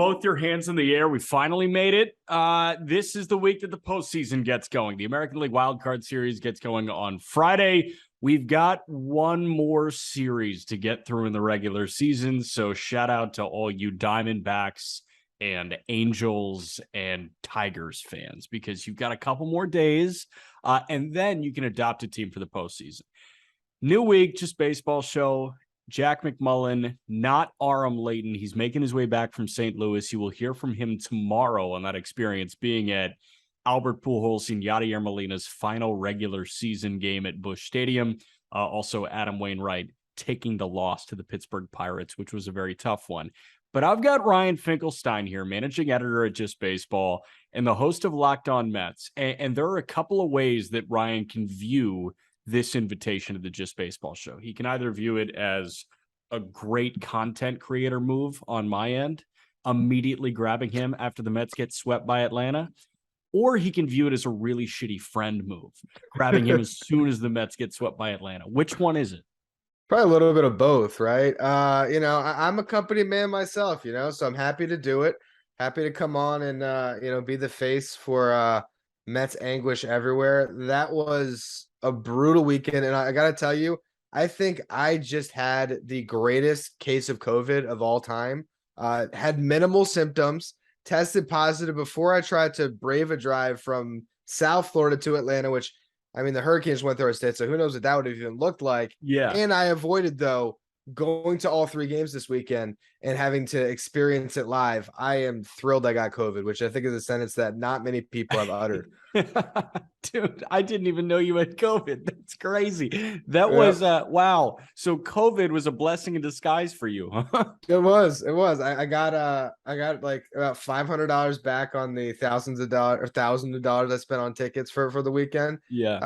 both your hands in the air. We finally made it. This is the week that the postseason gets going. The American League Wildcard Series gets going on Friday. We've got one more series to get through in the regular season. So shout out to all you Diamondbacks and Angels and Tigers fans, because you've got a couple more days, and then you can adopt a team for the postseason. New week, just baseball show. Jack McMullen, not Aram Leighton. He's making his way back from St. Louis. You will hear from him tomorrow on that experience, being at Albert Pujols and Yadier Molina's final regular season game at Busch Stadium. Also, Adam Wainwright taking the loss to the Pittsburgh Pirates, which was a very tough one. But I've got Ryan Finkelstein here, managing editor at Just Baseball and the host of Locked On Mets. And there are a couple of ways that Ryan can view this invitation to the Just Baseball show. He can either view it as a great content creator move on my end, immediately grabbing him after the Mets get swept by Atlanta, or he can view it as a really shitty friend move, grabbing him as soon as the Mets get swept by Atlanta. Which one is it? Probably a little bit of both, right? I'm a company man myself, so I'm happy to do it. Happy to come on and, be the face for Mets anguish everywhere. That was a brutal weekend. And I got to tell you, I think I just had the greatest case of COVID of all time. Had minimal symptoms, tested positive before I tried to brave a drive from South Florida to Atlanta, which, I mean, the Hurricanes went through our state, so who knows what that would have even looked like. Yeah. And I avoided, though, going to all three games this weekend and having to experience it live. I am thrilled I got COVID, which I think is a sentence that not many people have uttered. Dude, I didn't even know you had COVID. That's crazy. That was wow. So COVID was a blessing in disguise for you, huh? It was. I got like about $500 back on the thousands of dollars I spent on tickets for the weekend. Yeah.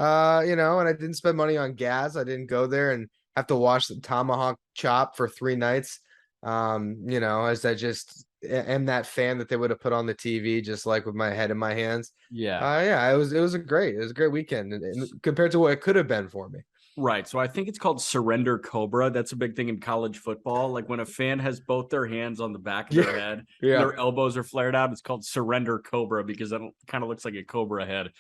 And I didn't spend money on gas. I didn't go there and have to watch the tomahawk chop for 3 nights. As I just am that fan that they would have put on the TV, just like with my head in my hands. Yeah. It was a great weekend and compared to what it could have been for me. Right. So I think it's called surrender cobra. That's a big thing in college football. Like when a fan has both their hands on the back of their head, their elbows are flared out. It's called surrender cobra because that kind of looks like a cobra head.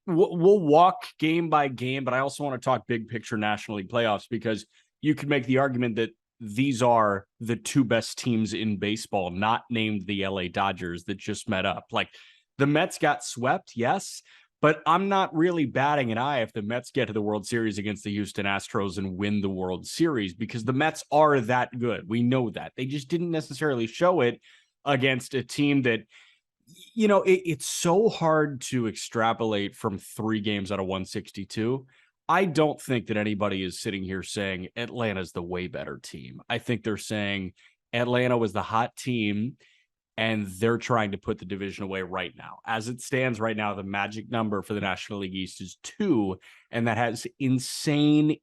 We'll walk game by game, but I also want to talk big picture National League playoffs, because you could make the argument that these are the 2 best teams in baseball, not named the LA Dodgers, that just met up. Like the Mets got swept, yes, but I'm not really batting an eye if the Mets get to the World Series against the Houston Astros and win the World Series, because the Mets are that good. We know that. They just didn't necessarily show it against a team that, it's so hard to extrapolate from 3 games out of 162. I don't think that anybody is sitting here saying Atlanta's the way better team. I think they're saying Atlanta was the hot team, and they're trying to put the division away right now. As it stands right now, the magic number for the National League East is 2, and that has insane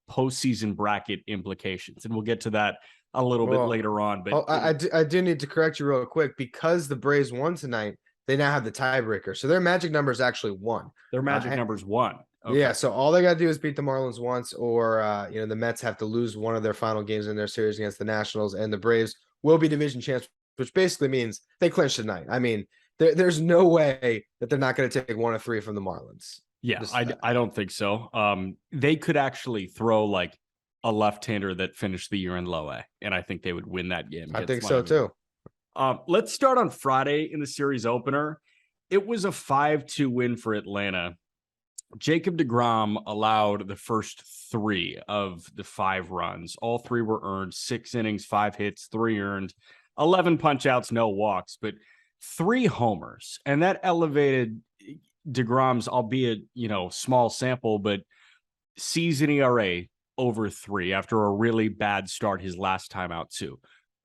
postseason bracket implications. And we'll get to that a little bit later on. But I do need to correct you real quick, because the Braves won tonight. They now have the tiebreaker. So their magic number is actually 1. Their magic number is 1. Okay. Yeah, so all they got to do is beat the Marlins once, or the Mets have to lose one of their final games in their series against the Nationals, and the Braves will be division champs, which basically means they clinch tonight. I mean, there's no way that they're not going to take 1 of 3 from the Marlins. Yeah, I don't think so. They could actually throw like a left-hander that finished the year in low A, and I think they would win that game. I think so too. Let's start on Friday in the series opener. It was a 5-2 win for Atlanta. Jacob deGrom allowed the first 3 of the 5 runs. All 3 were earned, 6 innings, 5 hits, 3 earned, 11 punch-outs, no walks, but 3 homers. And that elevated deGrom's, albeit, small sample, but season ERA over 3 after a really bad start his last time out too.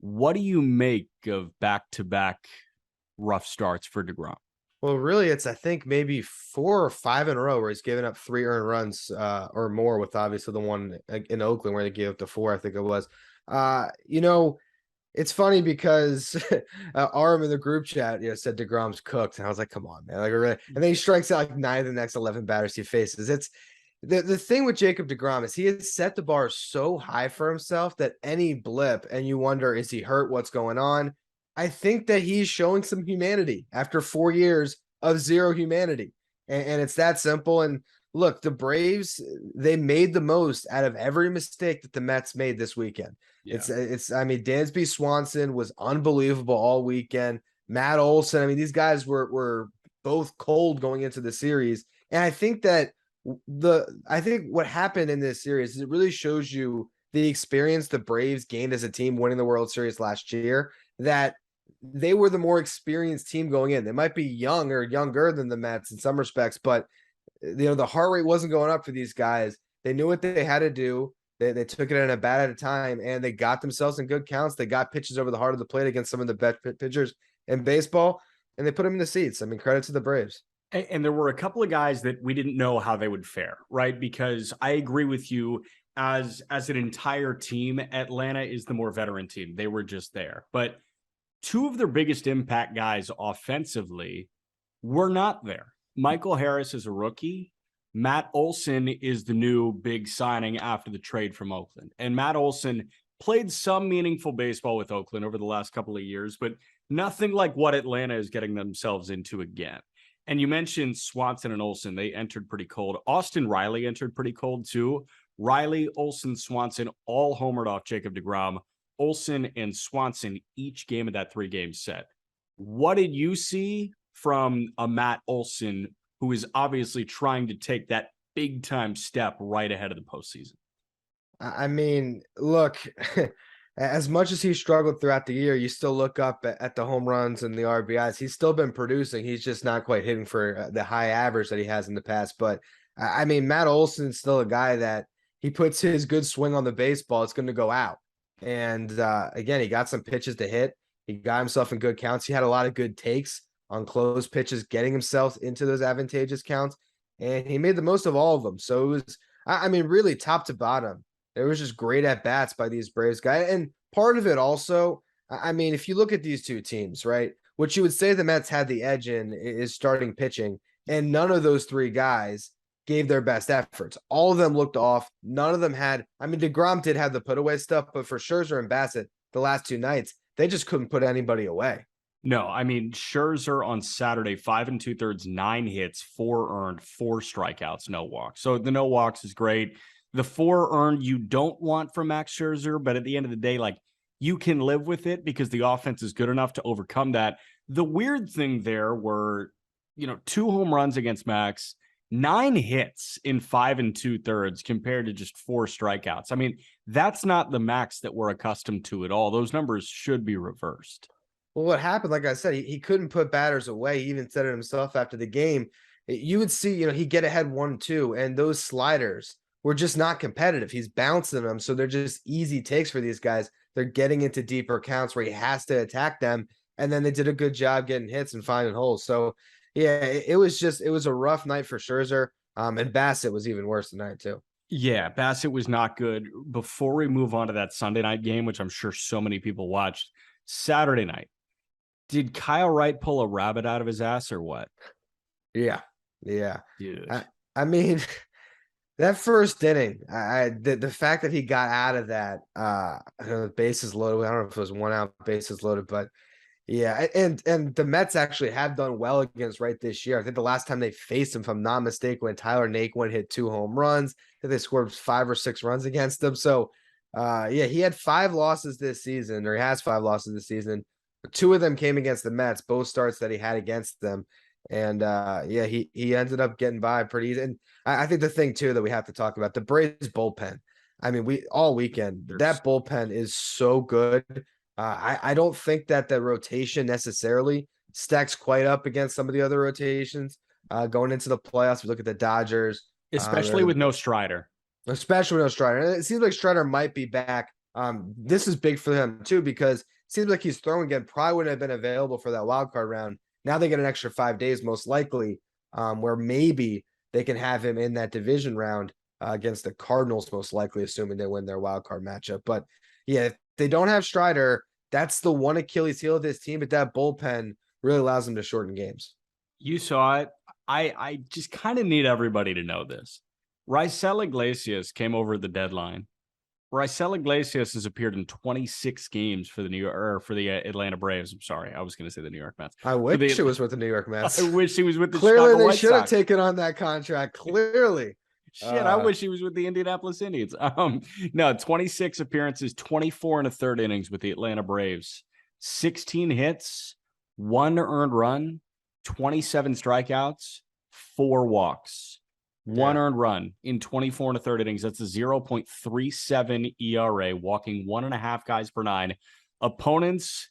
What do you make of back-to-back rough starts for deGrom? Well, really, it's, I think, maybe 4 or 5 in a row where he's given up 3 earned runs or more, with obviously the one in Oakland where they gave up to 4, I think it was. It's funny because Aram in the group chat said deGrom's cooked. And I was like, come on, man. Like, really? And then he strikes out like 9 of the next 11 batters he faces. The thing with Jacob deGrom is he has set the bar so high for himself that any blip and you wonder, is he hurt? What's going on? I think that he's showing some humanity after 4 years of zero humanity. And it's that simple. And look, the Braves, they made the most out of every mistake that the Mets made this weekend. Yeah. I mean, Dansby Swanson was unbelievable all weekend. Matt Olson, I mean, these guys were both cold going into the series. And I think that I think what happened in this series is it really shows you the experience the Braves gained as a team winning the World Series last year, that they were the more experienced team going in. They might be young or younger than the Mets in some respects, but the heart rate wasn't going up for these guys. They knew what they had to do. They took it in a bat at a time, and they got themselves in good counts. They got pitches over the heart of the plate against some of the best pitchers in baseball, and they put them in the seats. I mean, credit to the Braves. And there were a couple of guys that we didn't know how they would fare, right? Because I agree with you, as an entire team, Atlanta is the more veteran team. They were just there. But two of their biggest impact guys offensively were not there. Michael Harris is a rookie. Matt Olson is the new big signing after the trade from Oakland. And Matt Olson played some meaningful baseball with Oakland over the last couple of years, but nothing like what Atlanta is getting themselves into again. And you mentioned Swanson and Olson. They entered pretty cold. Austin Riley entered pretty cold too. Riley, Olson, Swanson all homered off Jacob deGrom. Olson and Swanson each game of that 3-game set. What did you see from a Matt Olson, who is obviously trying to take that big time step right ahead of the postseason? I mean, look, as much as he struggled throughout the year, you still look up at the home runs and the RBIs. He's still been producing. He's just not quite hitting for the high average that he has in the past. But I mean, Matt Olson's still a guy that he puts his good swing on the baseball, it's going to go out. And again, he got some pitches to hit. He got himself in good counts. He had a lot of good takes on close pitches, getting himself into those advantageous counts. And he made the most of all of them. So it was, I mean, really top to bottom, there was just great at bats by these Braves guys. And part of it also, I mean, if you look at these two teams, right, what you would say the Mets had the edge in is starting pitching. And none of those three guys gave their best efforts. All of them looked off. None of them had, I mean, deGrom did have the put away stuff, but for Scherzer and Bassett, the last two nights, they just couldn't put anybody away. No, I mean, Scherzer on Saturday, 5 2/3, 9 hits, 4 earned, 4 strikeouts, no walks. So the no walks is great. The 4 earned you don't want from Max Scherzer, but at the end of the day, like, you can live with it because the offense is good enough to overcome that. The weird thing there were, 2 home runs against Max, 9 hits in 5 2/3 compared to just 4 strikeouts. I mean, that's not the Max that we're accustomed to at all. Those numbers should be reversed. Well, what happened, like I said, he couldn't put batters away. He even said it himself after the game. You would see, he'd get ahead 1-2, and those sliders were just not competitive. He's bouncing them, so they're just easy takes for these guys. They're getting into deeper counts where he has to attack them, and then they did a good job getting hits and finding holes. So, yeah, it was a rough night for Scherzer, and Bassett was even worse tonight too. Yeah, Bassett was not good. Before we move on to that Sunday night game, which I'm sure so many people watched, Saturday night, did Kyle Wright pull a rabbit out of his ass or what? Yeah. Dude. I mean, that first inning, the fact that he got out of that, bases loaded. I don't know if it was 1 out, bases loaded, but yeah, and the Mets actually have done well against Wright this year. I think the last time they faced him, if I'm not mistaken, when Tyler Naquin hit 2 home runs, I think they scored 5 or 6 runs against him. So, yeah, he had 5 losses this season, or he has 5 losses this season. 2 of them came against the Mets, both starts that he had against them. And yeah, he ended up getting by pretty easy. And I think the thing too that we have to talk about, the Braves bullpen. I mean, we all weekend, that bullpen is so good. I don't think that the rotation necessarily stacks quite up against some of the other rotations going into the playoffs. We look at the Dodgers, especially with no Strider. Especially with no Strider. And it seems like Strider might be back. This is big for him too, because it seems like he's throwing again. Probably wouldn't have been available for that wild card round. Now they get an extra 5 days, most likely, where maybe they can have him in that division round against the Cardinals, most likely, assuming they win their wild card matchup. But yeah, if they don't have Strider, that's the one Achilles heel of this team. But that bullpen really allows them to shorten games. You saw it. I just kind of need everybody to know this. Raisel Iglesias came over the deadline. Raisel Iglesias has appeared in 26 games for the Atlanta Braves. I'm sorry, I was going to say the New York Mets. I For wish it was with the New York I Mets. wish he was with the Clearly, Chicago they White should have Sox. taken on that contract. Clearly. Shit, I wish he was with the Indianapolis Indians. No, 26 appearances, 24 and a third innings with the Atlanta Braves, 16 hits, 1 earned run, 27 strikeouts, 4 walks, 1 earned run in 24 and a third innings. That's a 0.37 ERA, walking 1.5 guys per 9. Opponents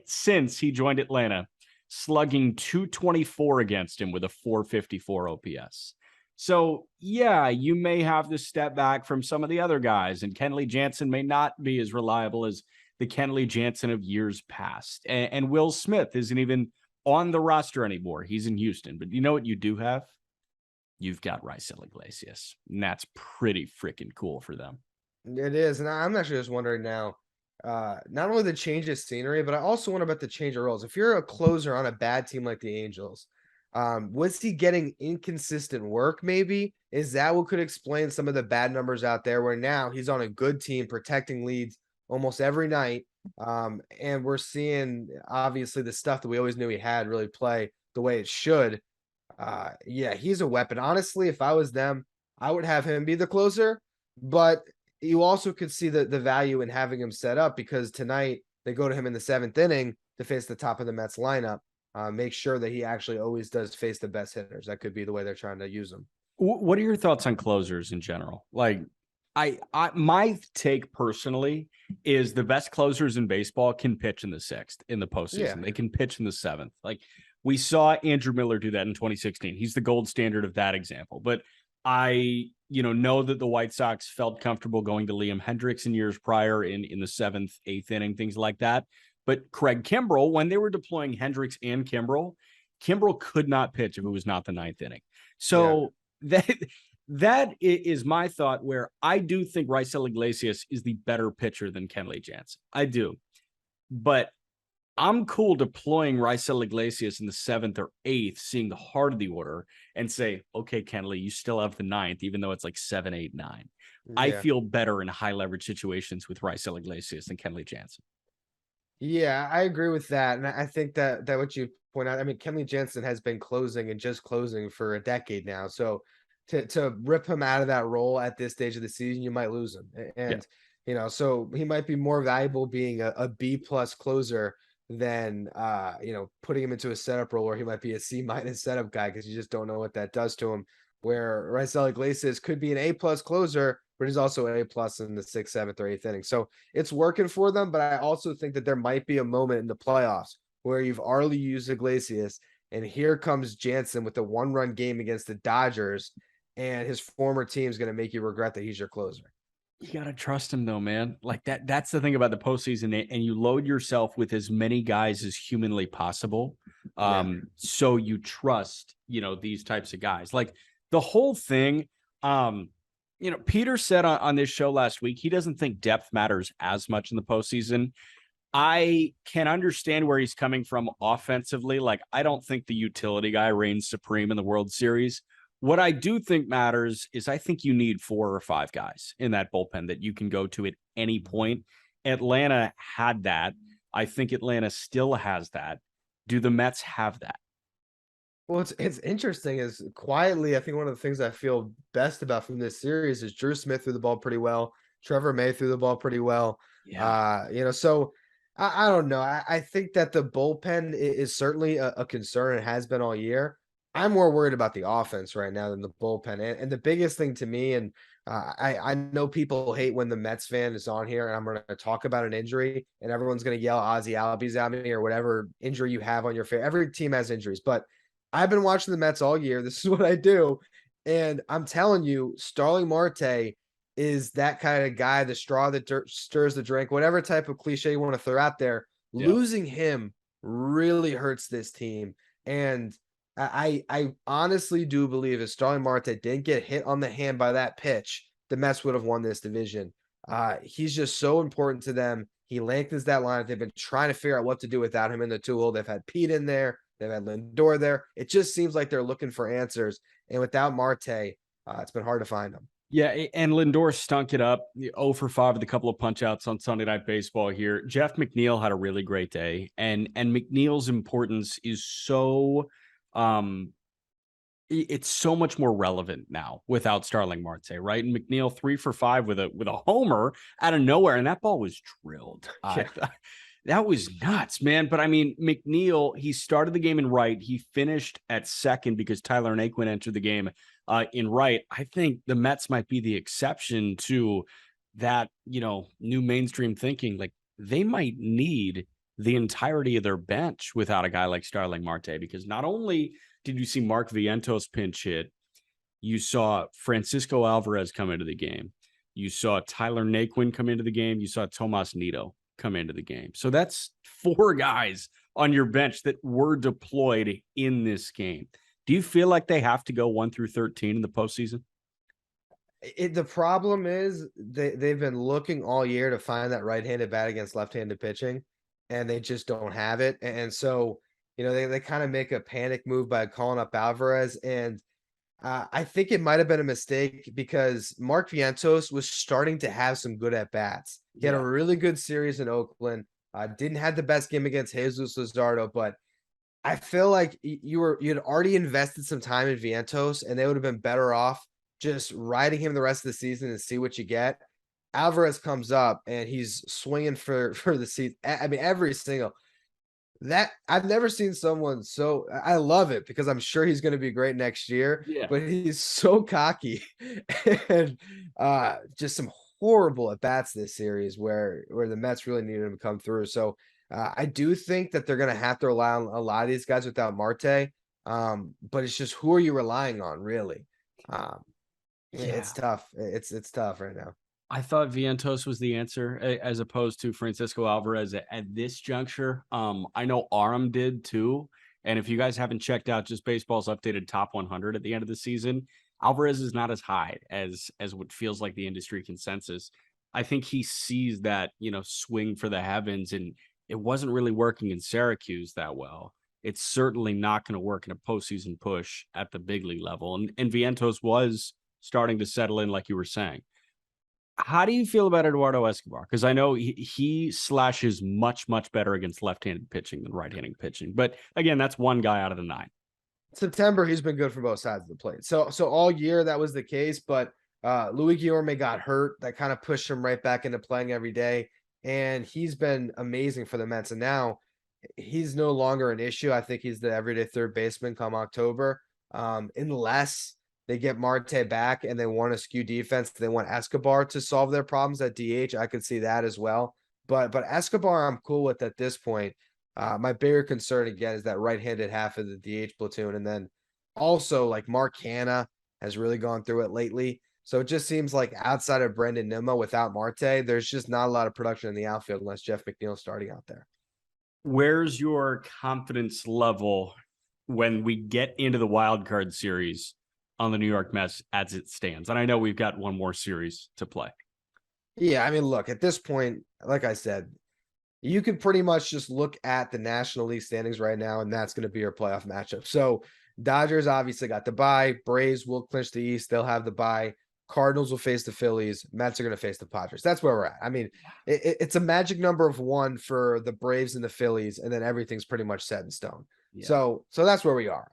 since he joined Atlanta, slugging 224 against him with a 454 OPS. So, yeah, you may have to step back from some of the other guys, and Kenley Jansen may not be as reliable as the Kenley Jansen of years past. And Will Smith isn't even on the roster anymore. He's in Houston. But you know what you do have? You've got Raisel Iglesias, and that's pretty freaking cool for them. It is. And I'm actually just wondering now, not only the change of scenery, but I also wonder about the change of roles. If you're a closer on a bad team like the Angels, was he getting inconsistent work? Maybe is that what could explain some of the bad numbers out there, where now he's on a good team protecting leads almost every night. And we're seeing obviously the stuff that we always knew he had really play the way it should. Yeah, he's a weapon. Honestly, if I was them, I would have him be the closer, but you also could see the value in having him set up, because tonight they go to him in the 7th inning to face the top of the Mets lineup. Make sure that he actually always does face the best hitters. That could be the way they're trying to use him. What are your thoughts on closers in general? Like, my take personally is the best closers in baseball can pitch in the 6th in the postseason. Yeah. They can pitch in the 7th. Like, we saw Andrew Miller do that in 2016. He's the gold standard of that example. But I, know that the White Sox felt comfortable going to Liam Hendricks in years prior in the 7th, 8th inning, things like that. But Craig Kimbrell, when they were deploying Hendricks and Kimbrell could not pitch if it was not the 9th inning. So that is my thought, where I do think Raisel Iglesias is the better pitcher than Kenley Jansen. I do. But I'm cool deploying Raisel Iglesias in the 7th or 8th, seeing the heart of the order, and say, okay, Kenley, you still have the 9th, even though it's like 7, 8, 9. Yeah. I feel better in high leverage situations with Raisel Iglesias than Kenley Jansen. Yeah, I agree with that. And I think that what you point out, I mean, Kenley Jansen has been closing and just closing for a decade now. So to rip him out of that role at this stage of the season, you might lose him. And so he might be more valuable being a B+ closer than putting him into a setup role where he might be a C- setup guy, because you just don't know what that does to him. Where Raisel Iglesias could be an A+ closer, but he's also an A+ in the 6th, 7th, or 8th inning. So it's working for them, but I also think that there might be a moment in the playoffs where you've already used Iglesias, and here comes Jansen with a 1-run game against the Dodgers, and his former team is going to make you regret that he's your closer. You got to trust him though, man. Like that's the thing about the postseason, and you load yourself with as many guys as humanly possible. So you trust, these types of guys. Like the whole thing, Peter said on this show last week, he doesn't think depth matters as much in the postseason. I can understand where he's coming from offensively. Like, I don't think the utility guy reigns supreme in the World Series. What I do think matters is I think you need 4 or 5 guys in that bullpen that you can go to at any point. Atlanta had that. I think Atlanta still has that. Do the Mets have that? Well, it's interesting is quietly, I think one of the things I feel best about from this series is Drew Smith threw the ball pretty well. Trevor May threw the ball pretty well. So I don't know. I think that the bullpen is certainly a concern. It has been all year. I'm more worried about the offense right now than the bullpen. And the biggest thing to me, and I know people hate when the Mets fan is on here and I'm going to talk about an injury and everyone's going to yell Ozzy Albies at me or whatever injury you have on your face. Every team has injuries, but I've been watching the Mets all year. This is what I do. And I'm telling you, Starling Marte is that kind of guy, the straw that stirs the drink, whatever type of cliche you want to throw out there. Losing him really hurts this team. And I honestly do believe if Starling Marte didn't get hit on the hand by that pitch, the Mets would have won this division. He's just so important to them. He lengthens that line. They've been trying to figure out what to do without him in the 2-hole. They've had Pete in there. They've had Lindor there. It just seems like they're looking for answers. And without Marte, It's been hard to find him. Yeah, and Lindor stunk it up. 0 for 5 with a couple of punch outs on Sunday Night Baseball here. Jeff McNeil had a really great day, and McNeil's importance is so it's so much more relevant now without Starling Marte, right? And McNeil 3 for 5 with a homer out of nowhere, and that ball was drilled. Yeah. That was nuts, man. But I mean, McNeil, he started the game in right. He finished at second because Tyler Naquin entered the game in right. I think the Mets might be the exception to that, new mainstream thinking. Like they might need the entirety of their bench without a guy like Starling Marte, because not only did you see Mark Vientos pinch hit, you saw Francisco Alvarez come into the game. You saw Tyler Naquin come into the game. You saw Tomas Nido come into the game. So that's 4 guys on your bench that were deployed in this game. Do you feel like they have to go 1 through 13 in the postseason? The problem is they've been looking all year to find that right-handed bat against left-handed pitching, and they just don't have it. And so, they kind of make a panic move by calling up Alvarez. And I think it might have been a mistake because Mark Vientos was starting to have some good at bats. He had a really good series in Oakland. Didn't have the best game against Jesus Luzardo, but I feel like you had already invested some time in Vientos, and they would have been better off just riding him the rest of the season and see what you get. Alvarez comes up and he's swinging for the seat. I mean, every single that I've never seen someone so. I love it because I'm sure he's going to be great next year. Yeah. But he's so cocky and just some horrible at bats this series where the Mets really needed him to come through. So I do think that they're going to have to rely on a lot of these guys without Marte. But it's just who are you relying on, really? It's tough. It's tough right now. I thought Vientos was the answer as opposed to Francisco Alvarez at this juncture. I know Aram did too. And if you guys haven't checked out just baseball's updated top 100 at the end of the season, Alvarez is not as high as what feels like the industry consensus. I think he sees that, swing for the heavens, and it wasn't really working in Syracuse that well. It's certainly not going to work in a postseason push at the big league level. And Vientos was starting to settle in, like you were saying. How do you feel about Eduardo Escobar? Because I know he slashes much, much better against left-handed pitching than right-handed pitching. But again, that's one guy out of the 9. September, he's been good for both sides of the plate. So all year that was the case, but Louis Guillorme got hurt. That kind of pushed him right back into playing every day. And he's been amazing for the Mets. And now he's no longer an issue. I think he's the everyday third baseman come October. Unless they get Marte back and they want to skew defense, they want Escobar to solve their problems at DH. I could see that as well. But Escobar, I'm cool with at this point. My bigger concern again is that right-handed half of the DH platoon, and then also like Mark Hanna has really gone through it lately. So it just seems like outside of Brendan Nimmo, without Marte, there's just not a lot of production in the outfield unless Jeff McNeil's starting out there. Where's your confidence level when we get into the wild card series on the New York Mets as it stands? And I know we've got one more series to play. Yeah, I mean, look, at this point, like I said, you could pretty much just look at the National League standings right now, and that's going to be your playoff matchup. So Dodgers obviously got the bye. Braves will clinch the East. They'll have the bye. Cardinals will face the Phillies. Mets are going to face the Padres. That's where we're at. I mean, it's a magic number of 1 for the Braves and the Phillies, and then everything's pretty much set in stone. Yeah. So that's where we are.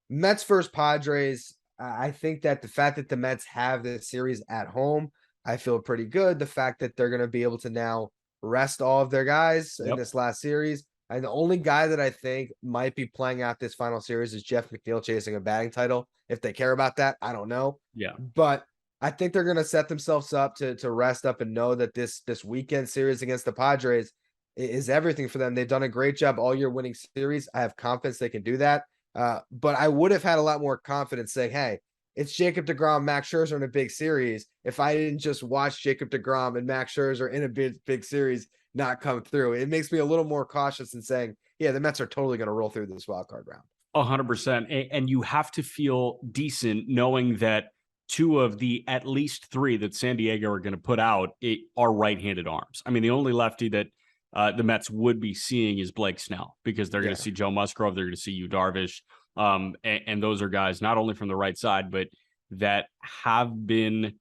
Mets versus Padres. I think that the fact that the Mets have this series at home, I feel pretty good. The fact that they're going to be able to now rest all of their guys in this last series. And the only guy that I think might be playing out this final series is Jeff McNeil chasing a batting title. If they care about that, I don't know. Yeah. But I think they're going to set themselves up to rest up and know that this weekend series against the Padres is everything for them. They've done a great job all year winning series. I have confidence they can do that. But I would have had a lot more confidence saying, hey, it's Jacob deGrom, Max Scherzer in a big series. If I didn't just watch Jacob deGrom and Max Scherzer in a big series not come through, it makes me a little more cautious in saying, yeah, the Mets are totally going to roll through this wild card round. 100%. And you have to feel decent knowing that 2 of the at least 3 that San Diego are going to put out are right-handed arms. I mean, the only lefty that the Mets would be seeing is Blake Snell, because they're going to see Joe Musgrove. They're going to see Yu Darvish. And those are guys not only from the right side, but that have been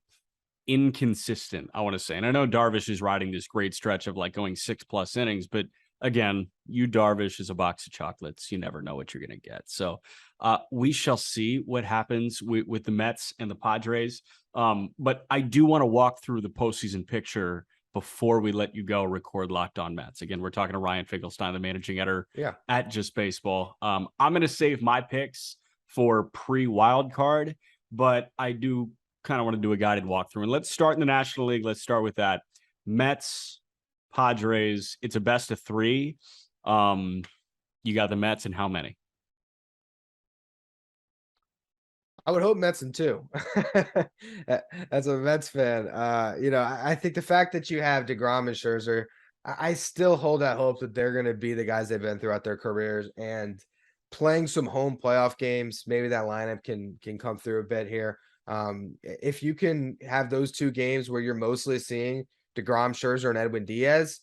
inconsistent, I want to say. And I know Darvish is riding this great stretch of like going 6+ innings, but again, Darvish is a box of chocolates. You never know what you're going to get. So we shall see what happens with the Mets and the Padres. But I do want to walk through the postseason picture before we let you go record Locked On Mets. Again, we're talking to Ryan Finkelstein, the managing editor at Just Baseball. I'm going to save my picks for pre-wild card, but I do kind of want to do a guided walkthrough. And let's start in the National League. Let's start with that. Mets, Padres. It's a best of 3. You got the Mets, and how many? I would hope Mets in 2. As a Mets fan, I think the fact that you have DeGrom and Scherzer, I still hold that hope that they're going to be the guys they've been throughout their careers, and playing some home playoff games, maybe that lineup can come through a bit here. If you can have those 2 games where you're mostly seeing DeGrom, Scherzer, and Edwin Diaz,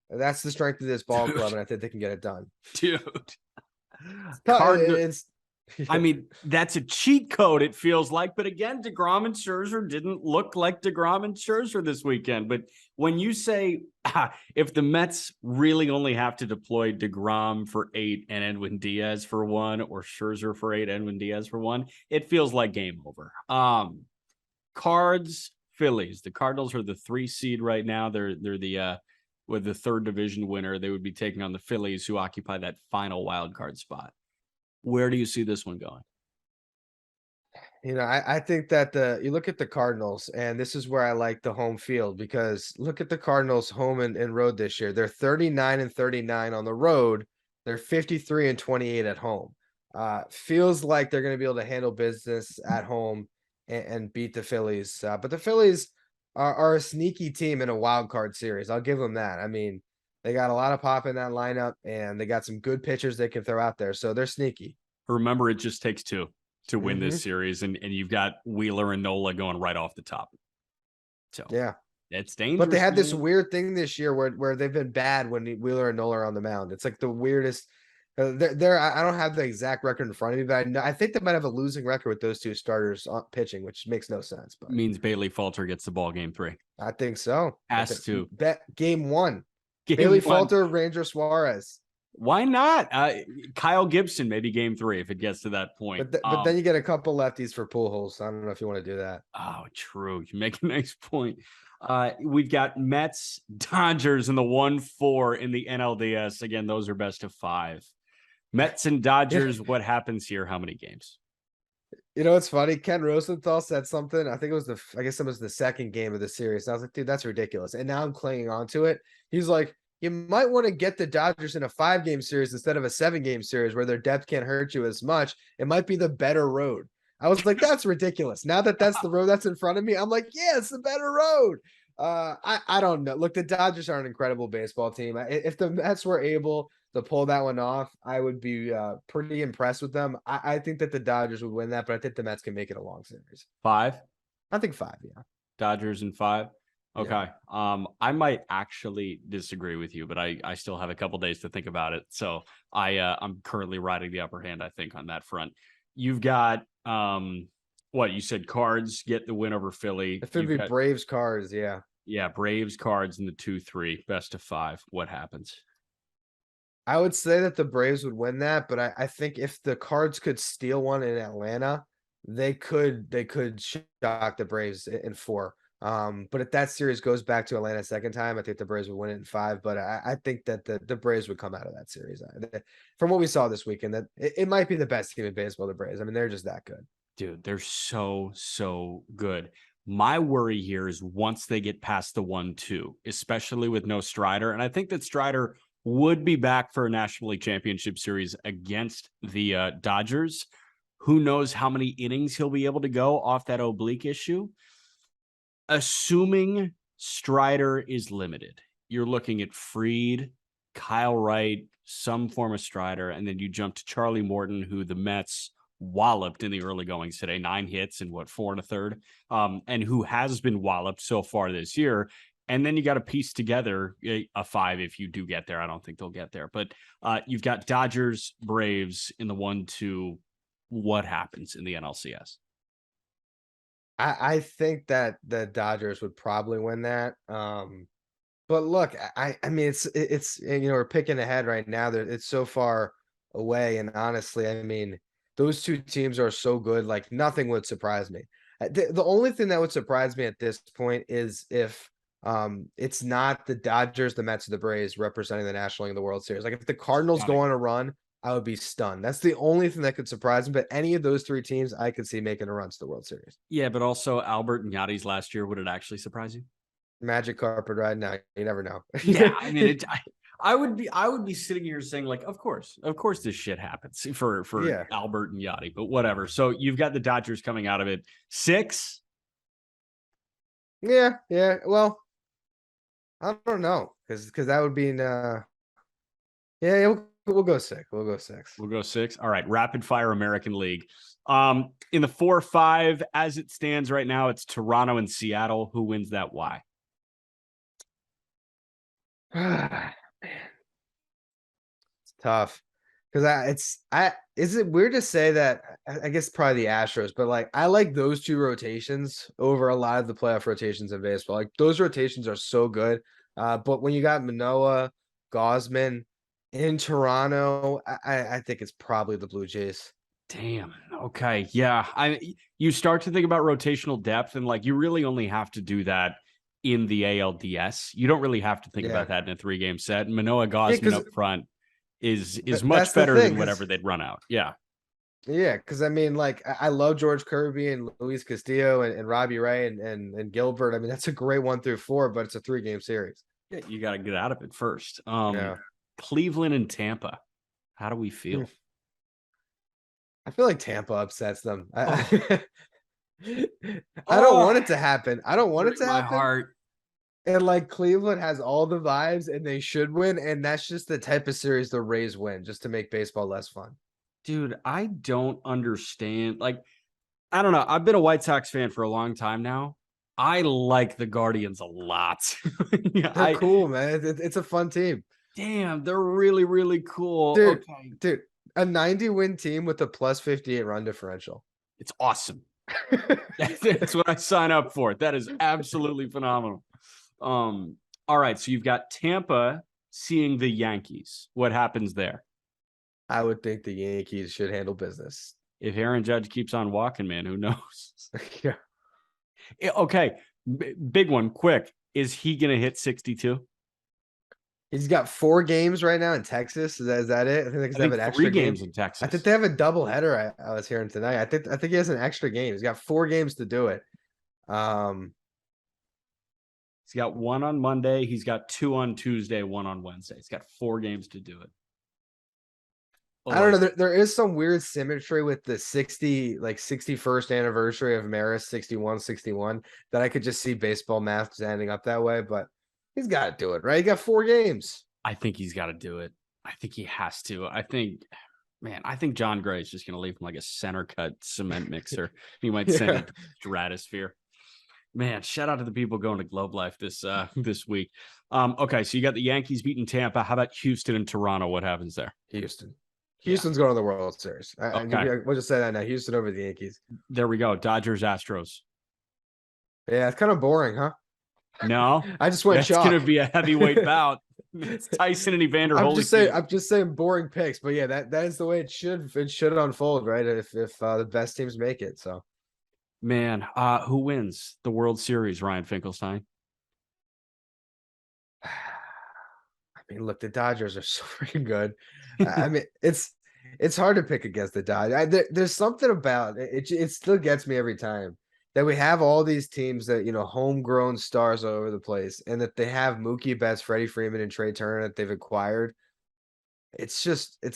that's the strength of this ball club, and I think they can get it done. Dude. It's I mean, that's a cheat code, it feels like. But again, DeGrom and Scherzer didn't look like DeGrom and Scherzer this weekend. But when you say if the Mets really only have to deploy DeGrom for 8 and Edwin Diaz for 1, or Scherzer for 8, Edwin Diaz for 1, it feels like game over. Cards, Phillies. The Cardinals are the 3 seed right now. They're the with the 3rd division winner. They would be taking on the Phillies, who occupy that final wild card spot. Where do you see this one going? I think that you look at the Cardinals, and this is where I like the home field, because look at the Cardinals home and road this year. They're 39-39 on the road. They're 53-28 at home. Feels like they're going to be able to handle business at home and beat the Phillies. But the Phillies are a sneaky team in a wild card series. I'll give them that. I mean, they got a lot of pop in that lineup, and they got some good pitchers they can throw out there. So they're sneaky. Remember, it just takes 2 to win this series, and you've got Wheeler and Nola going right off the top. So yeah, it's dangerous. But they had this weird thing this year where they've been bad when Wheeler and Nola are on the mound. It's like the weirdest. I don't have the exact record in front of me, but I think they might have a losing record with those 2 starters on pitching, which makes no sense. But means Bailey Falter gets the ball game 3. I think so. Has to. Bet game 1. Bailey Falter, Ranger Suarez. Why not? Kyle Gibson, maybe game 3 if it gets to that point. But then you get a couple lefties for Pujols. I don't know if you want to do that. Oh, true. You make a nice point. We've got Mets, Dodgers in the 1-4 in the NLDS. Again, those are best of 5. Mets and Dodgers, what happens here? How many games? It's funny. Ken Rosenthal said something. I think it was I guess it was the 2nd game of the series. And I was like, dude, that's ridiculous. And now I'm clinging on to it. He's like, you might want to get the Dodgers in a 5-game series instead of a 7-game series where their depth can't hurt you as much. It might be the better road. I was like, that's ridiculous. Now that's the road that's in front of me, I'm like, yeah, it's the better road. I don't know. Look, the Dodgers are an incredible baseball team. If the Mets were able to pull that one off, I would be pretty impressed with them. I think that the Dodgers would win that, but I think the Mets can make it a long series. 5? I think 5, yeah. Dodgers in 5? Okay. Yeah. I might actually disagree with you, but I still have a couple days to think about it. So I'm currently riding the upper hand, I think, on that front. You've got what you said, Cards get the win over Philly. If it'd be Braves, Cards, yeah. Yeah, Braves, Cards in the 2-3, best of 5. What happens? I would say that the Braves would win that, but I think if the Cards could steal one in Atlanta, they could shock the Braves in 4. But if that series goes back to Atlanta a second time, I think the Braves would win it in 5. But I think that the Braves would come out of that series. From what we saw this weekend, that it might be the best team in baseball, the Braves. I mean, they're just that good. Dude, they're so good. My worry here is once they get past the 1-2, especially with no Strider. And I think that Strider would be back for a National League Championship Series against the Dodgers. Who knows how many innings he'll be able to go off that oblique issue. Assuming Strider is limited, you're looking at Fried, Kyle Wright, some form of Strider, and then you jump to Charlie Morton, who the Mets walloped in the early goings today, 9 hits and 4 1/3, and who has been walloped so far this year. And then you got to piece together a 5 if you do get there. I don't think they'll get there, but you've got Dodgers, Braves in the 1-2. What happens in the NLCS? I think that the Dodgers would probably win that. But look, I mean, we're picking ahead right now. That it's so far away, and honestly, I mean, those two teams are so good. Like nothing would surprise me. The only thing that would surprise me at this point is if it's not the Dodgers, the Mets, or the Braves representing the National League in the World Series. Like if the Cardinals Got it. go on a run, I would be stunned. That's the only thing that could surprise me. But any of those three teams, I could see making a run to the World Series. Yeah, but also Albert and Yachty's last year, would it actually surprise you? Magic carpet ride. Now you never know. Yeah, I mean, I would be sitting here saying like, of course, this shit happens for Yeah. Albert and Yachty, but whatever. So you've got the Dodgers coming out of it 6. Yeah, yeah. Well, I don't know because that would be yeah, we'll go 6. We'll go 6. We'll go 6. All right, rapid fire American League. In the 4-5 as it stands right now, it's Toronto and Seattle. Who wins that? Why? Man, it's tough because is it weird to say that I guess probably the Astros, but like I like those two rotations over a lot of the playoff rotations in baseball. Like those rotations are so good. But when you got Manoah, Gosman in Toronto, I think it's probably the Blue Jays. Damn. Okay. Yeah. You start to think about rotational depth, and like you really only have to do that in the ALDS. You don't really have to think Yeah. about that in a 3-game set. Manoa Yeah, Gosman up front is much that's the better thing. than whatever they'd run out. Yeah. Yeah, because I mean, like I love George Kirby and Luis Castillo and Robbie Ray and Gilbert. I mean, that's a great 1 through 4, but it's a 3-game series. Yeah, you got to get out of it first. Yeah. Cleveland and Tampa. How do we Hmm. feel? I feel like Tampa upsets them. Oh. I don't want it to happen. I don't want it Break to my happen. heart. And like Cleveland has all the vibes and they should win. And that's just the type of series the Rays win just to make baseball less fun. Dude, I don't understand. Like, I don't know. I've been a White Sox fan for a long time now. I like the Guardians a lot. They're cool, man. It's a fun team. Damn, they're really, really cool. Dude, Okay. dude, a 90-win team with a plus 58 run differential. It's awesome. That's what I sign up for. That is absolutely phenomenal. All right. So you've got Tampa seeing the Yankees. What happens there? I would think the Yankees should handle business. If Aaron Judge keeps on walking, man, who knows? Yeah. Okay. Big one, quick. Is he going to hit 62? He's got 4 games right now in Texas. Is that it? I think they have an extra 3 games game in Texas. I think they have a double header. I was hearing tonight. I think he has an extra game. He's got 4 games to do it. He's got 1 on Monday. He's got 2 on Tuesday, 1 on Wednesday. He's got 4 games to do it. I don't know. There is some weird symmetry with the 61st anniversary of Maris 61 that I could just see baseball math ending up that way, but he's got to do it, right? He got 4 games. I think he's got to do it. I think he has to. I think John Gray is just going to leave him like a center cut cement mixer. He might send it to the stratosphere. Man, shout out to the people going to Globe Life this week. Okay, so you got the Yankees beating Tampa. How about Houston and Toronto? What happens there? Houston's going to the World Series. Okay. We'll just say that now. Houston over the Yankees. There we go. Dodgers, Astros. Yeah, it's kind of boring, huh? No, I just went It's going to be a heavyweight bout. It's Tyson and Evander Holyfield. I'm just saying boring picks, but yeah, that is the way it should unfold, right? If the best teams make it. So, man, who wins the World Series? Ryan Finkelstein. I mean, look, the Dodgers are so freaking good. I mean, it's hard to pick against the Dodgers. There's something about it. It still gets me every time that we have all these teams that, homegrown stars all over the place, and that they have Mookie Betts, Freddie Freeman, and Trey Turner that they've acquired. It's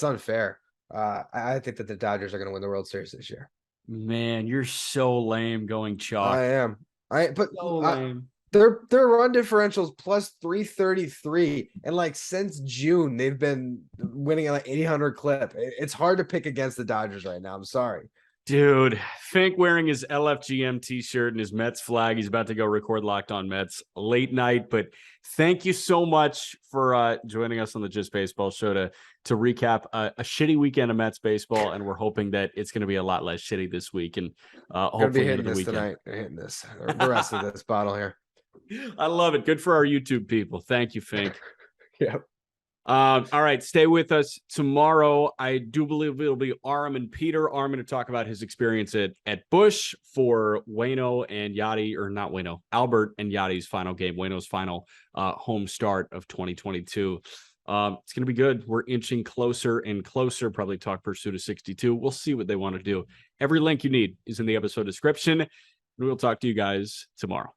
unfair. I think that the Dodgers are going to win the World Series this year. Man, you're so lame going chalk. I am. So lame. Their run differentials plus 333, and like since June they've been winning at like 800 clip. It's hard to pick against the Dodgers right now. I'm sorry, dude. Fink wearing his LFGM t-shirt and his Mets flag. He's about to go record Locked On Mets late night. But thank you so much for joining us on the Just Baseball Show to to recap a shitty weekend of Mets baseball, and we're hoping that it's going to be a lot less shitty this week, and Gonna be hopefully into hitting the this weekend. tonight. Hitting this the rest of this bottle here. I love it. Good for our YouTube people. Thank you, Fink. Yep. All right, stay with us tomorrow. I do believe it'll be Arm and Peter. Arm to talk about his experience at Busch for Waino and Yachty, or not Waino, Albert and Yachty's final game, Waino's final home start of 2022. It's going to be good. We're inching closer and closer. Probably talk Pursuit of 62. We'll see what they want to do. Every link you need is in the episode description. And we'll talk to you guys tomorrow.